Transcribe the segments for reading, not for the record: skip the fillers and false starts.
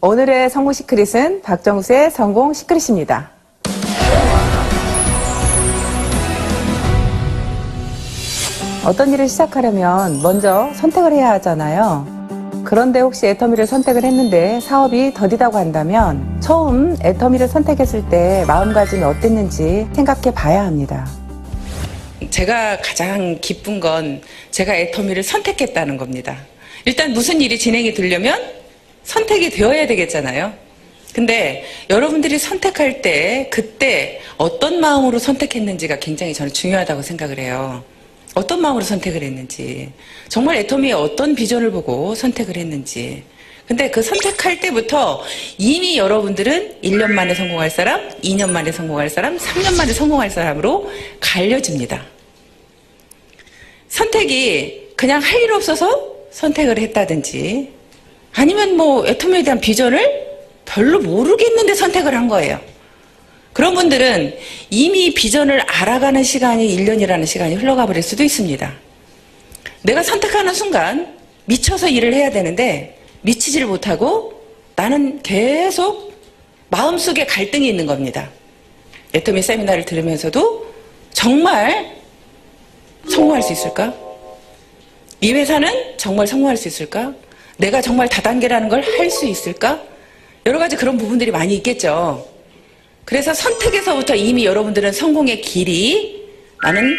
오늘의 성공 시크릿은 박정수의 성공 시크릿입니다. 어떤 일을 시작하려면 먼저 선택을 해야 하잖아요. 그런데 혹시 애터미를 선택을 했는데 사업이 더디다고 한다면 처음 애터미를 선택했을 때 마음가짐이 어땠는지 생각해 봐야 합니다. 제가 가장 기쁜 건 제가 애터미를 선택했다는 겁니다. 일단 무슨 일이 진행이 되려면 선택이 되어야 되겠잖아요. 근데 여러분들이 선택할 때 그때 어떤 마음으로 선택했는지가 굉장히 저는 중요하다고 생각을 해요. 어떤 마음으로 선택을 했는지, 정말 애터미의 어떤 비전을 보고 선택을 했는지. 근데 그 선택할 때부터 이미 여러분들은 1년 만에 성공할 사람, 2년 만에 성공할 사람, 3년 만에 성공할 사람으로 갈려집니다. 선택이 그냥 할 일 없어서 선택을 했다든지 아니면 뭐 애터미에 대한 비전을 별로 모르겠는데 선택을 한 거예요. 그런 분들은 이미 비전을 알아가는 시간이 1년이라는 시간이 흘러가 버릴 수도 있습니다. 내가 선택하는 순간 미쳐서 일을 해야 되는데 미치지를 못하고 나는 계속 마음속에 갈등이 있는 겁니다. 애터미 세미나를 들으면서도 정말 성공할 수 있을까? 이 회사는 정말 성공할 수 있을까? 내가 정말 다단계라는 걸 할 수 있을까? 여러 가지 그런 부분들이 많이 있겠죠. 그래서 선택에서부터 이미 여러분들은 성공의 길이 나는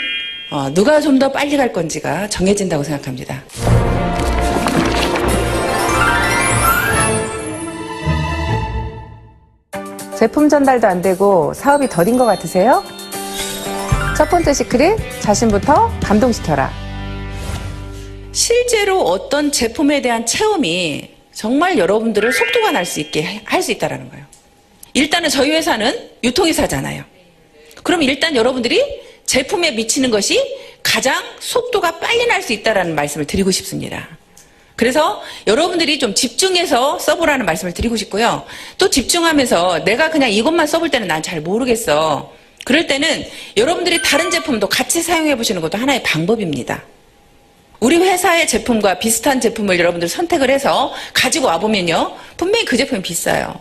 누가 좀 더 빨리 갈 건지가 정해진다고 생각합니다. 제품 전달도 안 되고 사업이 더딘 것 같으세요? 첫 번째 시크릿, 자신부터 감동시켜라. 실제로 어떤 제품에 대한 체험이 정말 여러분들을 속도가 날 수 있게 할 수 있다는 거예요. 일단은 저희 회사는 유통회사잖아요. 그럼 일단 여러분들이 제품에 미치는 것이 가장 속도가 빨리 날 수 있다는 말씀을 드리고 싶습니다. 그래서 여러분들이 좀 집중해서 써보라는 말씀을 드리고 싶고요. 또 집중하면서 내가 그냥 이것만 써볼 때는 난 잘 모르겠어. 그럴 때는 여러분들이 다른 제품도 같이 사용해 보시는 것도 하나의 방법입니다. 우리 회사의 제품과 비슷한 제품을 여러분들 선택을 해서 가지고 와보면요. 분명히 그 제품이 비싸요.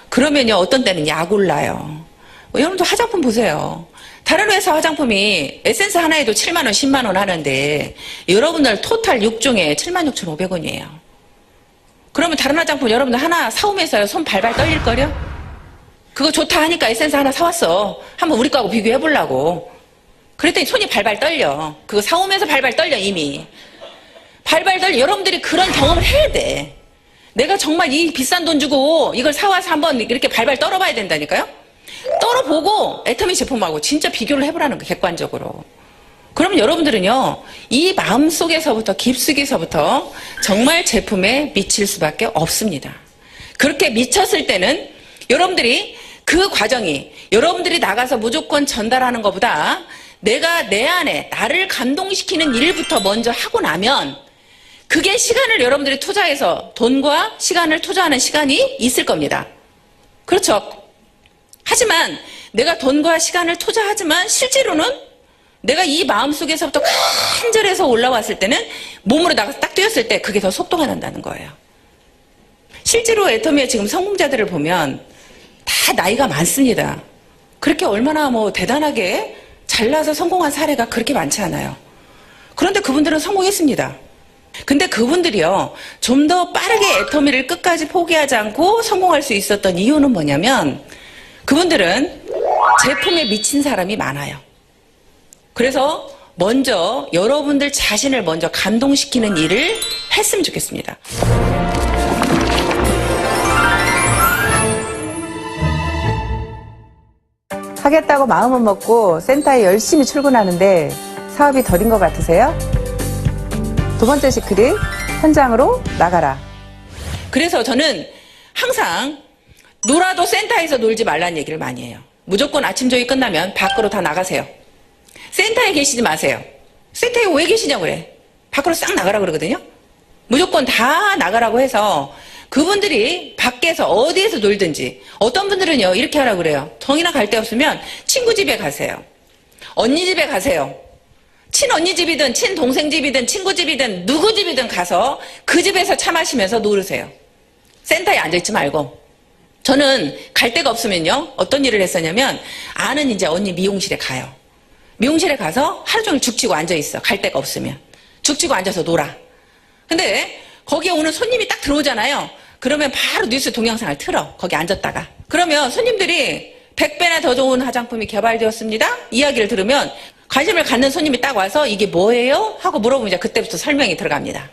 그러면요. 어떤 때는 약 올라요. 여러분들 화장품 보세요. 다른 회사 화장품이 에센스 하나에도 7만 원, 10만 원 하는데 여러분들 토탈 6종에 76,500원이에요. 그러면 다른 화장품 여러분들 하나 사오면서 손 발발 떨릴걸요? 그거 좋다 하니까 에센스 하나 사왔어. 한번 우리 거하고 비교해보려고. 그랬더니 손이 발발 떨려. 그거 사오면서 발발 떨려 이미. 발발 떨려. 여러분들이 그런 경험을 해야 돼. 내가 정말 이 비싼 돈 주고 이걸 사와서 한번 이렇게 발발 떨어봐야 된다니까요. 떨어보고 애터미 제품하고 진짜 비교를 해보라는 거 객관적으로. 그러면 여러분들은요. 이 마음속에서부터 깊숙이서부터 정말 제품에 미칠 수밖에 없습니다. 그렇게 미쳤을 때는 여러분들이 그 과정이 여러분들이 나가서 무조건 전달하는 것보다 내가 내 안에 나를 감동시키는 일부터 먼저 하고 나면 그게 시간을 여러분들이 투자해서 돈과 시간을 투자하는 시간이 있을 겁니다. 그렇죠. 하지만 내가 돈과 시간을 투자하지만 실제로는 내가 이 마음속에서부터 간절해서 올라왔을 때는 몸으로 나가서 딱 뛰었을 때 그게 더 속도가 난다는 거예요. 실제로 애터미의 지금 성공자들을 보면 다 나이가 많습니다. 그렇게 얼마나 뭐 대단하게 잘나서 성공한 사례가 그렇게 많지 않아요. 그런데 그분들은 성공했습니다. 근데 그분들이요, 좀 더 빠르게 애터미를 끝까지 포기하지 않고 성공할 수 있었던 이유는 뭐냐면 그분들은 제품에 미친 사람이 많아요. 그래서 먼저 여러분들 자신을 먼저 감동시키는 일을 했으면 좋겠습니다. 하겠다고 마음은 먹고 센터에 열심히 출근하는데 사업이 더딘 것 같으세요? 두 번째 시크릿, 현장으로 나가라. 그래서 저는 항상 놀아도 센터에서 놀지 말라는 얘기를 많이 해요. 무조건 아침 조회 끝나면 밖으로 다 나가세요. 센터에 계시지 마세요. 센터에 왜 계시냐고 그래. 밖으로 싹 나가라 그러거든요. 무조건 다 나가라고 해서 그분들이 밖에서 어디에서 놀든지 어떤 분들은요 이렇게 하라고 그래요. 정이나 갈 데 없으면 친구 집에 가세요. 언니 집에 가세요. 친언니 집이든 친동생 집이든 친구 집이든 누구 집이든 가서 그 집에서 차 마시면서 놀으세요. 센터에 앉아있지 말고. 저는 갈 데가 없으면요. 어떤 일을 했었냐면 아는 이제 언니 미용실에 가요. 미용실에 가서 하루 종일 죽치고 앉아있어. 갈 데가 없으면. 죽치고 앉아서 놀아. 근데 거기에 오는 손님이 딱 들어오잖아요. 그러면 바로 뉴스 동영상을 틀어. 거기 앉았다가. 그러면 손님들이 100배나 더 좋은 화장품이 개발되었습니다. 이야기를 들으면 관심을 갖는 손님이 딱 와서 이게 뭐예요? 하고 물어보면 이제 그때부터 설명이 들어갑니다.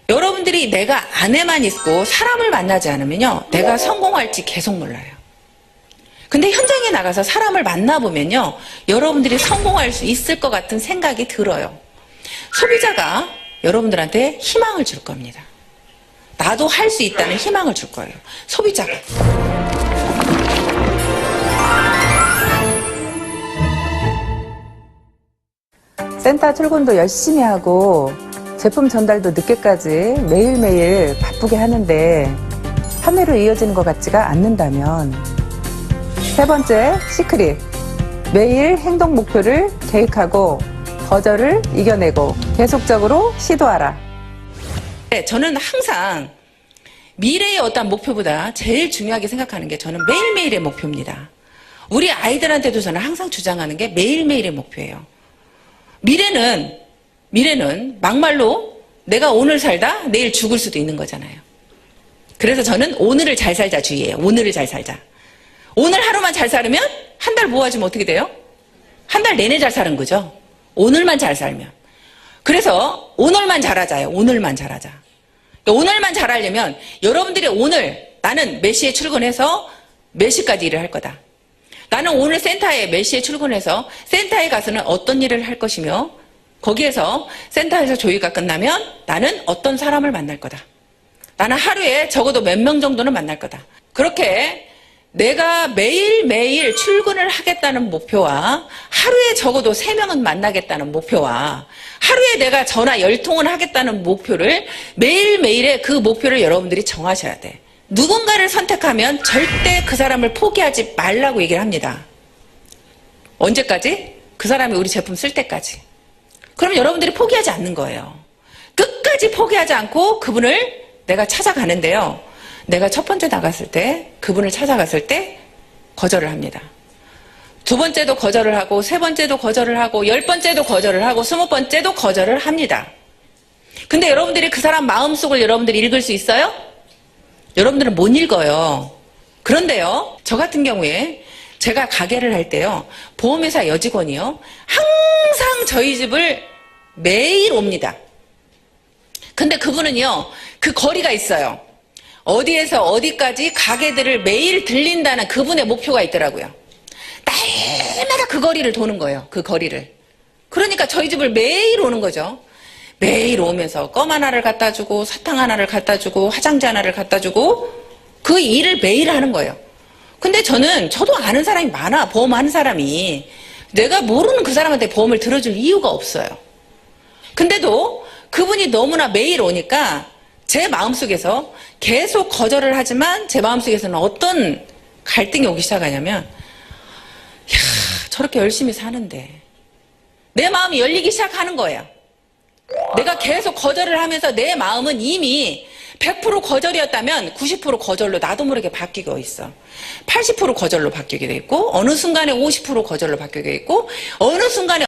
여러분들이 내가 안에만 있고 사람을 만나지 않으면요. 내가 성공할지 계속 몰라요. 근데 현장에 나가서 사람을 만나보면요. 여러분들이 성공할 수 있을 것 같은 생각이 들어요. 소비자가 여러분들한테 희망을 줄 겁니다. 나도 할 수 있다는 희망을 줄 거예요. 소비자가. 센터 출근도 열심히 하고 제품 전달도 늦게까지 매일매일 바쁘게 하는데 판매로 이어지는 것 같지가 않는다면, 세 번째 시크릿. 매일 행동 목표를 계획하고 거절을 이겨내고 계속적으로 시도하라. 네, 저는 항상 미래의 어떤 목표보다 제일 중요하게 생각하는 게 저는 매일매일의 목표입니다. 우리 아이들한테도 저는 항상 주장하는 게 매일매일의 목표예요. 미래는 막말로 내가 오늘 살다 내일 죽을 수도 있는 거잖아요. 그래서 저는 오늘을 잘 살자 주의예요. 오늘을 잘 살자. 오늘 하루만 잘 살면 한 달 모아주면 어떻게 돼요? 한 달 내내 잘 사는 거죠. 오늘만 잘 살면. 그래서 오늘만 잘하자요. 오늘만 잘하자. 오늘만 잘하려면 여러분들이 오늘 나는 몇 시에 출근해서 몇 시까지 일을 할 거다. 나는 오늘 센터에 몇 시에 출근해서 센터에 가서는 어떤 일을 할 것이며 거기에서 센터에서 조회가 끝나면 나는 어떤 사람을 만날 거다. 나는 하루에 적어도 몇 명 정도는 만날 거다. 그렇게 내가 매일매일 출근을 하겠다는 목표와 하루에 적어도 3명은 만나겠다는 목표와 하루에 내가 전화 10통은 하겠다는 목표를 매일매일의 그 목표를 여러분들이 정하셔야 돼. 누군가를 선택하면 절대 그 사람을 포기하지 말라고 얘기를 합니다. 언제까지? 그 사람이 우리 제품 쓸 때까지. 그럼 여러분들이 포기하지 않는 거예요. 끝까지 포기하지 않고 그분을 내가 찾아가는데요. 내가 첫 번째 나갔을 때 그분을 찾아갔을 때 거절을 합니다. 두 번째도 거절을 하고 세 번째도 거절을 하고 10번째도 거절을 하고 20번째도 거절을 합니다. 근데 여러분들이 그 사람 마음속을 여러분들이 읽을 수 있어요? 여러분들은 못 읽어요. 그런데요, 저 같은 경우에 제가 가게를 할 때요, 보험회사 여직원이요, 항상 저희 집을 매일 옵니다. 근데 그분은요, 그 거리가 있어요. 어디에서 어디까지 가게들을 매일 들린다는 그분의 목표가 있더라고요. 날마다 그 거리를 도는 거예요. 그 거리를. 그러니까 저희 집을 매일 오는 거죠. 매일 오면서 껌 하나를 갖다 주고 사탕 하나를 갖다 주고 화장지 하나를 갖다 주고 그 일을 매일 하는 거예요. 근데 저도 아는 사람이 많아. 보험하는 사람이. 내가 모르는 그 사람한테 보험을 들어줄 이유가 없어요. 근데도 그분이 너무나 매일 오니까 제 마음속에서 계속 거절을 하지만 제 마음속에서는 어떤 갈등이 오기 시작하냐면, 야, 저렇게 열심히 사는데 내 마음이 열리기 시작하는 거예요. 내가 계속 거절을 하면서 내 마음은 이미 100% 거절이었다면 90% 거절로 나도 모르게 바뀌고 있어. 80% 거절로 바뀌게 돼 있고 어느 순간에 50% 거절로 바뀌게 돼 있고 어느 순간에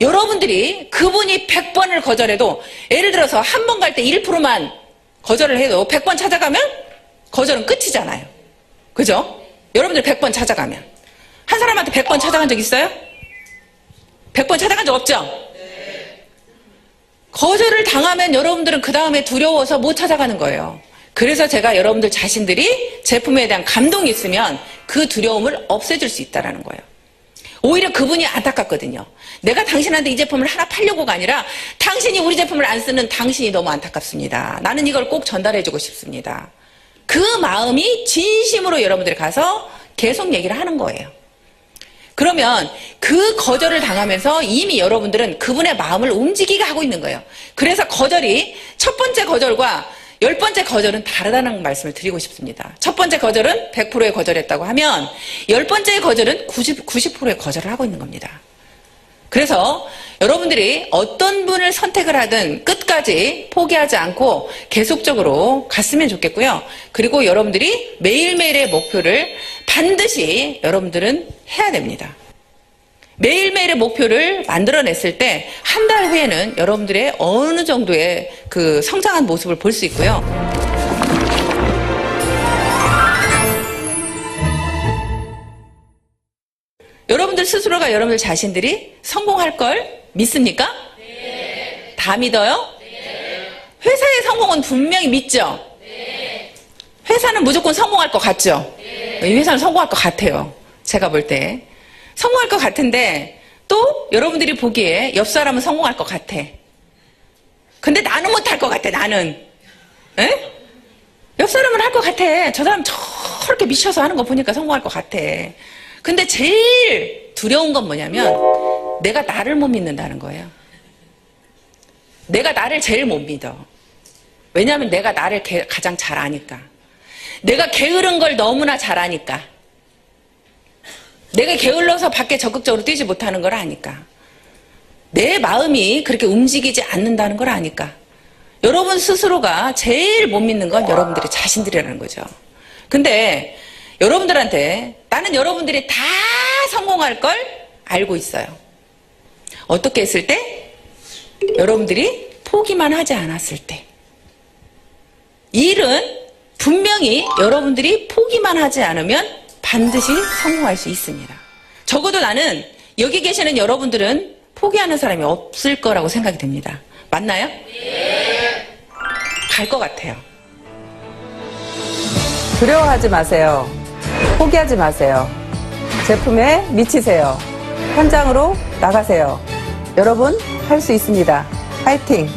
여러분들이 그분이 100번을 거절해도 예를 들어서 한 번 갈 때 1%만 거절을 해도 100번 찾아가면 거절은 끝이잖아요. 그죠? 여러분들 100번 찾아가면 한 사람한테 100번 찾아간 적 있어요? 100번 찾아간 적 없죠? 거절을 당하면 여러분들은 그 다음에 두려워서 못 찾아가는 거예요. 그래서 제가 여러분들 자신들이 제품에 대한 감동이 있으면 그 두려움을 없애줄 수 있다는 거예요. 오히려 그분이 안타깝거든요. 내가 당신한테 이 제품을 하나 팔려고가 아니라 당신이 우리 제품을 안 쓰는 당신이 너무 안타깝습니다. 나는 이걸 꼭 전달해주고 싶습니다. 그 마음이 진심으로 여러분들이 가서 계속 얘기를 하는 거예요. 그러면 그 거절을 당하면서 이미 여러분들은 그분의 마음을 움직이게 하고 있는 거예요. 그래서 거절이 첫 번째 거절과 10번째 거절은 다르다는 말씀을 드리고 싶습니다. 첫 번째 거절은 100%의 거절했다고 하면 10번째의 거절은 90%의 거절을 하고 있는 겁니다. 그래서 여러분들이 어떤 분을 선택을 하든 끝까지 포기하지 않고 계속적으로 갔으면 좋겠고요. 그리고 여러분들이 매일매일의 목표를 반드시 여러분들은 해야 됩니다. 매일매일의 목표를 만들어냈을 때 한 달 후에는 여러분들의 어느 정도의 그 성장한 모습을 볼 수 있고요. 여러분들 스스로가 여러분들 자신들이 성공할 걸 믿습니까? 네. 다 믿어요? 네. 회사의 성공은 분명히 믿죠? 네. 회사는 무조건 성공할 것 같죠? 네. 이 회사는 성공할 것 같아요. 제가 볼 때. 성공할 것 같은데 또 여러분들이 보기에 옆 사람은 성공할 것 같아. 근데 나는 못할 것 같아, 나는. 에? 옆 사람은 할 것 같아. 저 사람 저렇게 미쳐서 하는 거 보니까 성공할 것 같아. 근데 제일 두려운 건 뭐냐면 내가 나를 못 믿는다는 거예요. 내가 나를 제일 못 믿어. 왜냐하면 내가 나를 가장 잘 아니까. 내가 게으른 걸 너무나 잘 아니까. 내가 게을러서 밖에 적극적으로 뛰지 못하는 걸 아니까. 내 마음이 그렇게 움직이지 않는다는 걸 아니까. 여러분 스스로가 제일 못 믿는 건 여러분들의 자신들이라는 거죠. 근데 여러분들한테 나는 여러분들이 다 성공할 걸 알고 있어요. 어떻게 했을 때? 여러분들이 포기만 하지 않았을 때. 일은 분명히 여러분들이 포기만 하지 않으면 반드시 성공할 수 있습니다. 적어도 나는 여기 계시는 여러분들은 포기하는 사람이 없을 거라고 생각이 듭니다. 맞나요? 네. 갈 것 같아요. 두려워하지 마세요. 포기하지 마세요. 제품에 미치세요. 현장으로 나가세요. 여러분, 할 수 있습니다. 파이팅!